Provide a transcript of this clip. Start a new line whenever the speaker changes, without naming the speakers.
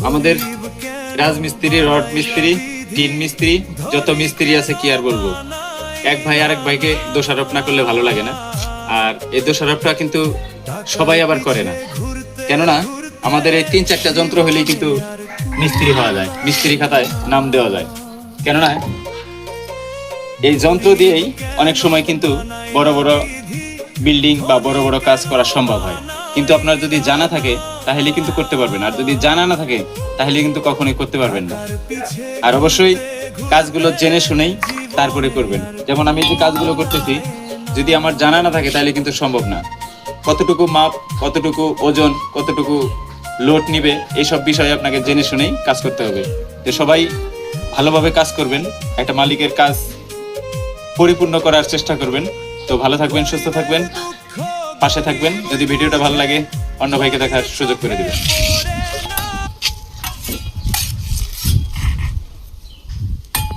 আমাদের রাজমিস্ত্রি, রড মিস্ত্রি, টিন মিস্ত্রি, যত মিস্ত্রি আছে কি আর বলবো, এক ভাই আরেক ভাইকে দোষারোপ না করলে ভালো লাগে না। আর এই দোষারোপটা কিন্তু সবাই আবার করে না, কেননা আমাদের এই 3-4টা যন্ত্র হলেই কিন্তু মিস্ত্রি হওয়া যায়, মিস্ত্রি খাতায় নাম দেওয়া যায়। কেননা এই যন্ত্র দিয়েই অনেক সময় কিন্তু বড় বড় বিল্ডিং বা বড় বড় কাজ করা সম্ভব হয়। কিন্তু আপনার যদি জানা থাকে তাহলে কিন্তু করতে পারবেন, আর যদি জানা না থাকে তাহলে কিন্তু কখনোই করতে পারবেন না। আর অবশ্যই কাজগুলো জেনে শুনেই তারপরে করবেন। যেমন আমি যে কাজগুলো করতেছি, যদি আমার জানা না থাকে তাহলে কিন্তু সম্ভব না। কতটুকু মাপ, কতটুকু ওজন, কতটুকু লোড নিবে, এইসব বিষয়ে আপনাকে জেনে শুনেই কাজ করতে হবে। তো সবাই ভালোভাবে কাজ করবেন, একটা মালিকের কাজ পরিপূর্ণ করার চেষ্টা করবেন। তো ভালো থাকবেন, সুস্থ থাকবেন, পাশে থাকবেন। যদি ভিডিওটা ভালো লাগে অন্য ভাইকে দেখার সুযোগ করে দিবেন।